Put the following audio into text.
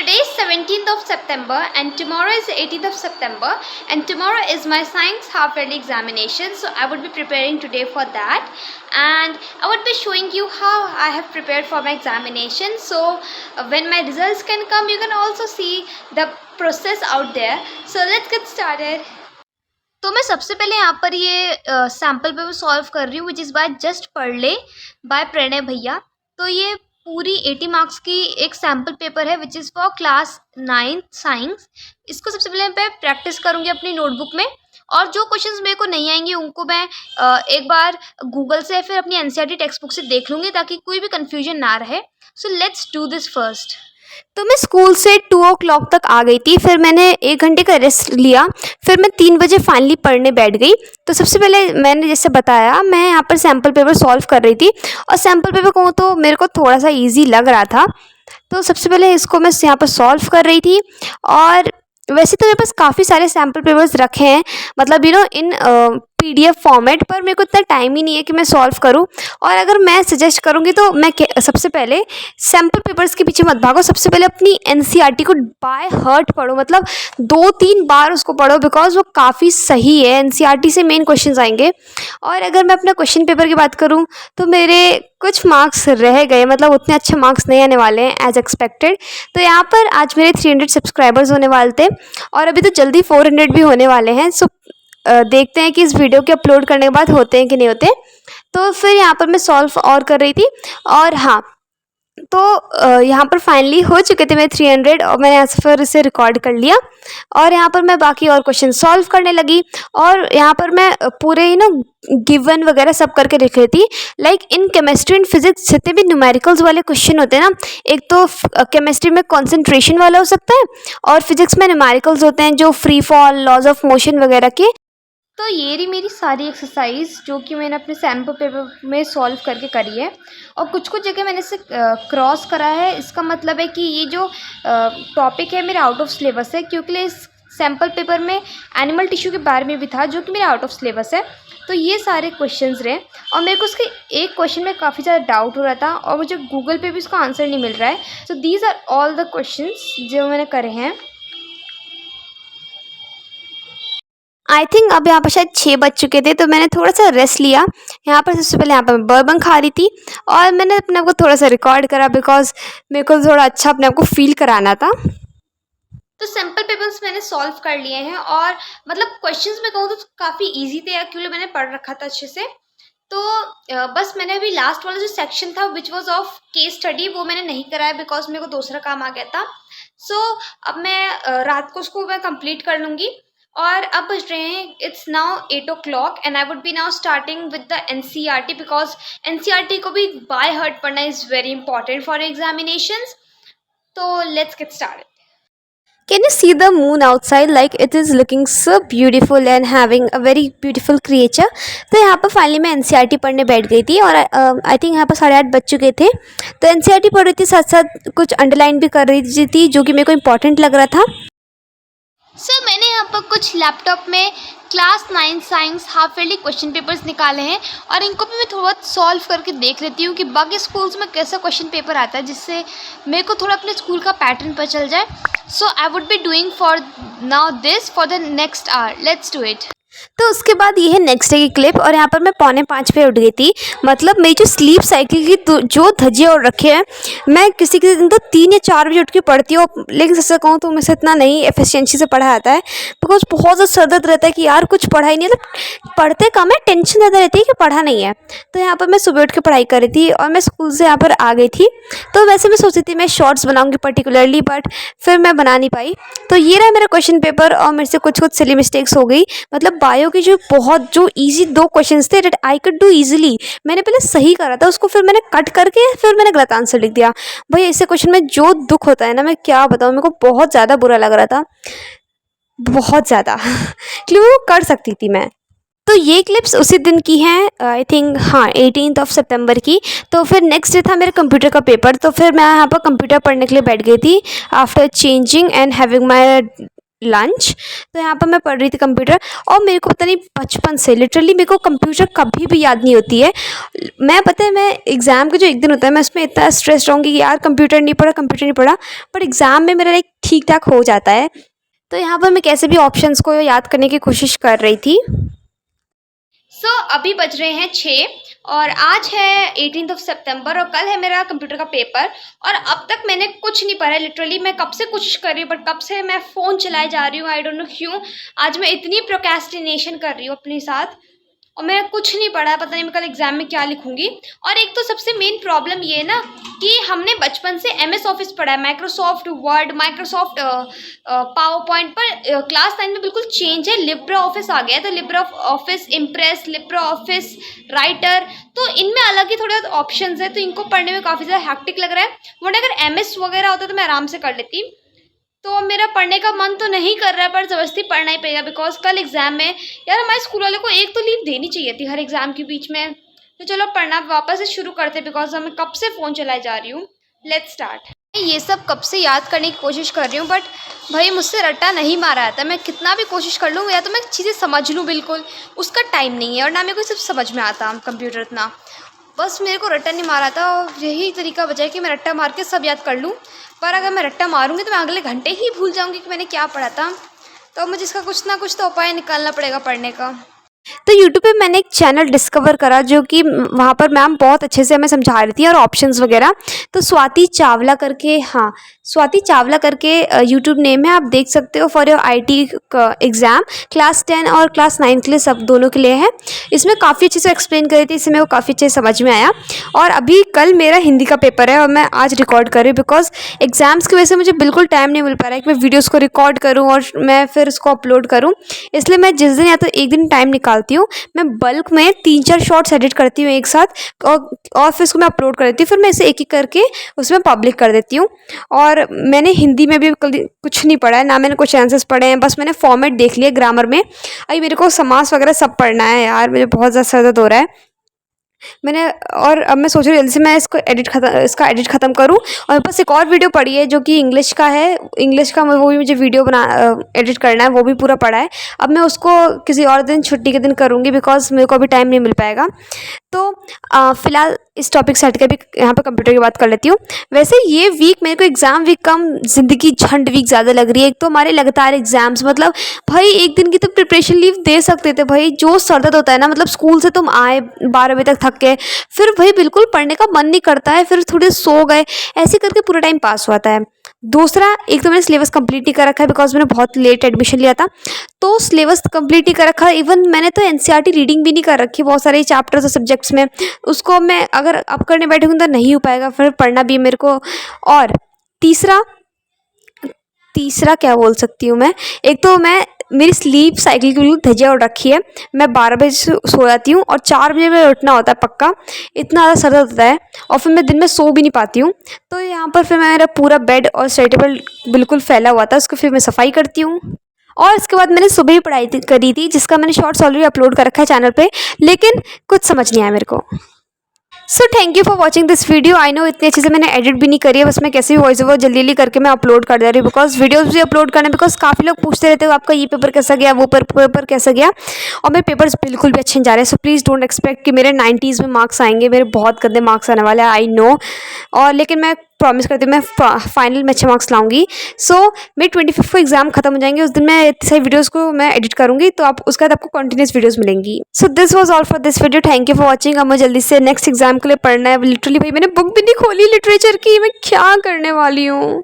Today is 17th of September and tomorrow is 18th of September, and tomorrow is my science half yearly examination, so I would be preparing today for that, and I would be showing you how I have prepared for my examination. So when my results can come, you can also see the process out there. So let's get started. तो मैं सबसे पहले यहाँ पर ये sample paper solve कर रही हूँ, विच इज़ बाय जस्ट पढ़ ले बाय प्रणय भैया। तो ये पूरी 80 मार्क्स की एक सैम्पल पेपर है which is for class 9th science. इसको सबसे पहले मैं प्रैक्टिस करूँगी अपनी नोटबुक में, और जो क्वेश्चंस मेरे को नहीं आएंगे उनको मैं एक बार गूगल से फिर अपनी एनसीईआरटी टेक्स्ट बुक से देख लूँगी ताकि कोई भी कन्फ्यूजन ना रहे। So let's do this first. तो मैं स्कूल से 2 o'clock तक आ गई थी, फिर मैंने 1 घंटे का रेस्ट लिया, फिर मैं 3 बजे फाइनली पढ़ने बैठ गई। तो सबसे पहले मैंने जैसे बताया, मैं यहाँ पर सैम्पल पेपर सॉल्व कर रही थी, और सैम्पल पेपर को तो मेरे को थोड़ा सा इजी लग रहा था। तो सबसे पहले इसको मैं यहाँ पर सॉल्व कर रही थी, और वैसे तो मेरे पास काफ़ी सारे सैम्पल पेपर्स रखे हैं, मतलब इन PDF फॉर्मेट, पर मेरे को इतना टाइम ही नहीं है कि मैं सॉल्व करूं। और अगर मैं सजेस्ट करूंगी तो मैं सबसे पहले सैम्पल पेपर्स के पीछे मत भागो, सबसे पहले अपनी एनसीईआरटी को बाय हार्ट पढ़ो, मतलब 2-3 बार उसको पढ़ो, बिकॉज वो काफ़ी सही है। एनसीईआरटी से मेन क्वेश्चन आएंगे। और अगर मैं अपना क्वेश्चन पेपर की बात करूँ तो मेरे कुछ मार्क्स रह गए, मतलब उतने अच्छे मार्क्स नहीं आने वाले हैं एज एक्सपेक्टेड। तो यहाँ पर आज मेरे 300 सब्सक्राइबर्स होने वाले थे, और अभी तो जल्दी 400 भी होने वाले हैं। सो देखते हैं कि इस वीडियो के अपलोड करने के बाद होते हैं कि नहीं होते। तो फिर यहाँ पर मैं सॉल्व और कर रही थी, और हाँ, तो यहाँ पर फाइनली हो चुके थे मेरे 300, और मैंने ऐसे फिर इसे रिकॉर्ड कर लिया, और यहाँ पर मैं बाकी और क्वेश्चन सॉल्व करने लगी। और यहाँ पर मैं पूरे गिवन वगैरह सब करके लिख रही थी। Like in chemistry and physics जितने भी न्यूमेरिकल्स वाले क्वेश्चन होते हैं ना, एक तो केमिस्ट्री में कॉन्सेंट्रेशन वाला हो सकता है, और फिजिक्स में न्यूमेरिकल्स होते हैं जो free fall, laws of motion वगैरह के। तो ये रही मेरी सारी एक्सरसाइज जो कि मैंने अपने सैम्पल पेपर में सॉल्व करके करी है, और कुछ कुछ जगह मैंने इसे क्रॉस करा है। इसका मतलब है कि ये जो टॉपिक है मेरा आउट ऑफ सिलेबस है, क्योंकि इस सैम्पल पेपर में एनिमल टिश्यू के बारे में भी था जो कि मेरा आउट ऑफ सिलेबस है। तो ये सारे क्वेश्चंस रहे, और मेरे को उसके एक क्वेश्चन में काफ़ी ज़्यादा डाउट हो रहा था, और मुझे गूगल पे भी उसका आंसर नहीं मिल रहा है। So these are all the questions जो मैंने करे हैं। आई थिंक अब यहाँ पर शायद 6 बज चुके थे, तो मैंने थोड़ा सा रेस्ट लिया। यहाँ पर सबसे पहले यहाँ पर मैं बर्बन खा रही थी, और मैंने अपने आप को थोड़ा सा रिकॉर्ड करा, बिकॉज मेरे को थोड़ा अच्छा अपने आप को फील कराना था। तो सिंपल पेपर्स मैंने सॉल्व कर लिए हैं, और मतलब क्वेश्चंस में कहूँ तो काफ़ी इजी थे, एक्चुअली मैंने पढ़ रखा था अच्छे से। तो बस मैंने अभी लास्ट वाला जो सेक्शन था which was of case study, वो मैंने नहीं कराया बिकॉज मेरे को दूसरा काम आ गया था। सो अब मैं रात को उसको मैं कंप्लीट कर लूँगी। और अब बज रहे हैं, it's now 8 o'clock and I would be now starting with the NCERT, because NCERT को भी बाय हार्ट पढ़ना is very important for examinations. तो let's get started. Can you see the moon outside? Like it is looking so beautiful and having a very beautiful creature. तो यहाँ पर finally मैं NCERT पढ़ने बैठ गई थी, और आई थिंक यहाँ पर 8:30 बज चुके थे। तो एनसीईआरटी पढ़ रही थी, साथ साथ कुछ अंडरलाइन भी कर रही थी जो कि मेरे को इम्पोर्टेंट लग रहा था। सर मैंने यहाँ पर कुछ लैपटॉप में class 9 science half yearly question papers निकाले हैं, और इनको भी मैं थोड़ा बहुत सॉल्व करके देख लेती हूँ कि बाकी स्कूल्स में कैसा क्वेश्चन पेपर आता है, जिससे मेरे को थोड़ा अपने स्कूल का पैटर्न पर चल जाए। So I would be doing for now this for the next hour. Let's do it. तो उसके बाद ये है नेक्स्ट डे की क्लिप, और यहाँ पर मैं 4:45 पे उठ गई थी। मतलब मेरी जो स्लीप साइकिल की जो धज्जियाँ उड़ रखे हैं, मैं किसी किसी दिन तो 3 या 4 बजे उठ के पढ़ती हूँ, लेकिन सच कहूँ तो मुझसे इतना नहीं एफिशिएंसी से पढ़ा आता है, बिकॉज बहुत ज़्यादा सर दर्द रहता है कि यार कुछ पढ़ा ही नहीं, मतलब पढ़ते कम है, टेंशन ज़्यादा रहती है कि पढ़ा नहीं है। तो यहाँ पर मैं सुबह उठ के पढ़ाई कर रही थी, और मैं स्कूल से यहाँ पर आ गई थी। तो वैसे मैं सोची थी मैं शॉर्ट्स बनाऊँगी पर्टिकुलरली, बट फिर मैं बना नहीं पाई। तो ये रहा मेरा क्वेश्चन पेपर, और मेरे से कुछ सिली मिस्टेक्स हो गई। मतलब बायो की जो इजी 2 क्वेश्चंस थे that I could do easily, मैंने पहले सही करा था उसको, फिर मैंने कट करके फिर मैंने गलत आंसर लिख दिया। भाई ऐसे क्वेश्चन में जो दुख होता है ना, मैं क्या बताऊँ, मेरे को बहुत ज़्यादा बुरा लग रहा था, बहुत ज़्यादा क्योंकि वो कर सकती थी मैं। तो ये क्लिप्स उसी दिन की हैं, आई थिंक हाँ 18th of September की। तो फिर नेक्स्ट डे था मेरे कंप्यूटर का पेपर, तो फिर मैं यहाँ पर कंप्यूटर पढ़ने के लिए बैठ गई थी after changing and having my lunch. तो यहाँ पर मैं पढ़ रही थी कंप्यूटर, और मेरे को पता नहीं बचपन से लिटरली मेरे को कंप्यूटर कभी भी याद नहीं होती है। मैं पता है मैं एग्ज़ाम का जो एक दिन होता है मैं उसमें इतना स्ट्रेस रहूँगी कि यार कंप्यूटर नहीं पढ़ा, कंप्यूटर नहीं पढ़ा, पर एग्ज़ाम में मेरा लाइक ठीक ठाक हो जाता है। तो यहाँ पर मैं कैसे भी ऑप्शंस को याद करने की कोशिश कर रही थी। अभी बज रहे हैं 6 और आज है 18 सितंबर और कल है मेरा कंप्यूटर का पेपर। और अब तक मैंने कुछ नहीं पढ़ा है। लिटरली मैं कब से कोशिश कर रही हूँ, बट कब से मैं फ़ोन चलाए जा रही हूँ, आई डोंट नो क्यों। आज मैं इतनी प्रोक्रेस्टिनेशन कर रही हूँ अपने साथ, और मैंने कुछ नहीं पढ़ा है। पता नहीं मैं कल एग्जाम में क्या लिखूंगी। और एक तो सबसे मेन प्रॉब्लम ये है ना कि हमने बचपन से MS ऑफिस पढ़ा है, Microsoft word, Microsoft power point, पर क्लास 9 में बिल्कुल चेंज है, लिब्रा ऑफिस आ गया है। तो Libra office, impress, Libra office writer, तो इनमें अलग ही थोड़े ऑप्शंस है, तो इनको पढ़ने में काफ़ी ज़्यादा हैक्टिक लग रहा है। वरना अगर MS वगैरह होता तो मैं आराम से कर लेती। तो मेरा पढ़ने का मन तो नहीं कर रहा है, पर ज़बरदस्ती पढ़ना ही पड़ेगा बिकॉज कल एग्ज़ाम में यार हमारे स्कूल वाले को एक तो लीव देनी चाहिए थी हर एग्ज़ाम के बीच में। तो चलो पढ़ना वापस से शुरू करते बिकॉज मैं कब से फ़ोन चलाए जा रही हूँ। Let's start. ये सब कब से याद करने की कोशिश कर रही हूँ, बट भाई मुझसे रट्टा नहीं मारा आता। मैं कितना भी कोशिश कर लूँ या तो मैं चीज़ें समझ लूँ, बिल्कुल उसका टाइम नहीं है, और ना मेरे को सब समझ में आता कंप्यूटर इतना। बस मेरे को रट्टा नहीं मारा था, और यही तरीका बचा है कि मैं रट्टा मार के सब याद कर लूँ। पर अगर मैं रट्टा मारूंगी तो मैं अगले घंटे ही भूल जाऊंगी कि मैंने क्या पढ़ा था। तो मुझे इसका कुछ ना कुछ तो उपाय निकालना पड़ेगा पढ़ने का। तो यूट्यूब पे मैंने एक चैनल डिस्कवर करा जो कि वहाँ पर मैम बहुत अच्छे से हमें समझा रही थी और ऑप्शंस वगैरह। तो स्वाति चावला करके, हाँ स्वाति चावला करके यूट्यूब नेम है, आप देख सकते हो for your IT exam class 10 और क्लास 9 के लिए, सब दोनों के लिए है। इसमें काफ़ी अच्छे से एक्सप्लेन करी थी, इससे मेरे को काफ़ी अच्छे से समझ में आया। और अभी कल मेरा हिंदी का पेपर है और मैं आज रिकॉर्ड कर रही हूँ बिकॉज एग्ज़ाम्स की वजह से मुझे बिल्कुल टाइम नहीं मिल पा रहा है कि मैं वीडियोज़ को रिकॉर्ड करूँ और मैं फिर उसको अपलोड करूँ। इसलिए मैं जिस दिन या तो एक दिन टाइम निकालती हूँ, मैं बल्क में 3-4 शॉर्ट्स एडिट करती हूँ एक साथ, और फिर उसको मैं अपलोड कर देती हूँ। फिर मैं इसे एक एक करके उसमें पब्लिक कर देती हूँ। और मैंने हिंदी में भी कुछ नहीं पढ़ा है, ना मैंने कुछ आंसर्स पढ़े हैं, बस मैंने फॉर्मेट देख लिया ग्रामर में। अभी मेरे को समास वगैरह सब पढ़ना है यार, मुझे बहुत ज़्यादा सर दर्द हो रहा है। मैंने, और अब मैं सोच रही हूँ जल्दी से मैं इसका एडिट ख़त्म करूँ। और बस एक और वीडियो पड़ी है जो कि इंग्लिश का है, इंग्लिश का वो भी मुझे वीडियो एडिट करना है, वो भी पूरा पड़ा है। अब मैं उसको किसी और दिन, छुट्टी के दिन करूँगी बिकॉज मेरे को अभी टाइम नहीं मिल पाएगा। तो फ़िलहाल इस टॉपिक से हट के भी यहाँ पर कंप्यूटर की बात कर लेती हूँ। वैसे ये वीक मेरे को एग्ज़ाम वीक कम, ज़िंदगी झंड वीक ज़्यादा लग रही है। एक तो हमारे लगातार एग्ज़ाम्स, मतलब भाई एक दिन की तो प्रिपरेशन लीव दे सकते थे भाई। जो सर दर्द होता है ना, मतलब स्कूल से तुम आए 12 बजे तक थक के, फिर भाई बिल्कुल पढ़ने का मन नहीं करता है, फिर थोड़े सो गए, ऐसे करके पूरा टाइम पास हुआ है। दूसरा, एक तो मैंने सिलेबस कंप्लीट ही कर रखा है बिकॉज मैंने बहुत लेट एडमिशन लिया था, तो सिलेबस कंप्लीट ही कर रखा है। इवन मैंने तो NCERT रीडिंग भी नहीं कर रखी बहुत सारे चैप्टर्स और सब्जेक्ट्स में। उसको मैं अगर अब करने बैठूंगी तो नहीं हो पाएगा, फिर पढ़ना भी है मेरे को। और तीसरा क्या बोल सकती हूँ मैं, एक तो मैं, मेरी स्लीप साइकिल की बिल्कुल धजिया उड़ रखी है। मैं 12 बजे सो जाती हूँ और 4 बजे में उठना होता है पक्का। इतना ज़्यादा सर दर्द होता है और फिर मैं दिन में सो भी नहीं पाती हूँ। तो यहाँ पर फिर मेरा पूरा बेड और स्टडी टेबल बिल्कुल फैला हुआ था, उसको फिर मैं सफाई करती हूँ। और इसके बाद मैंने सुबह ही पढ़ाई करी थी, जिसका मैंने शॉर्ट्स ऑलरेडी अपलोड कर रखा है चैनल पे, लेकिन कुछ समझ नहीं आया मेरे को। So thank you for watching this video. I know इतनी अच्छे से मैंने एडिट भी नहीं करी है, बस मैं कैसे भी वॉइस ओवर जल्दी जल्दी करके मैं अपलोड कर दे रही हूँ बिकॉज वीडियोस भी अपलोड करने, बिकॉज काफ़ी लोग पूछते रहते हो आपका ये पेपर कैसा गया, वो पेपर कैसा गया, और मेरे पेपर्स बिल्कुल भी अच्छे नहीं जा रहे हैं। सो प्लीज़ डोंट एक्सपेक्ट कि मेरे 90s में मार्क्स आएंगे, मेरे बहुत गंदे मार्क्स आने वाले हैं, आई नो। और लेकिन मैं प्रॉमिस करती हूँ मैं फाइनल में अच्छे मार्क्स लाऊंगी। सो मेरे 25 को एग्जाम खत्म हो जाएंगे, उस दिन मैं इतनी सारी वीडियोज़ को मैं एडिट करूँगी, तो आप उसके बाद आपको कंटिन्यूस वीडियोज़ मिलेंगी। So this was all for this video, thank you for watching. अब मुझे जल्दी से नेक्स्ट एग्जाम के लिए पढ़ना है। लिटरली भाई मैंने बुक भी नहीं खोली लिटरेचर की, मैं क्या करने वाली हूँ।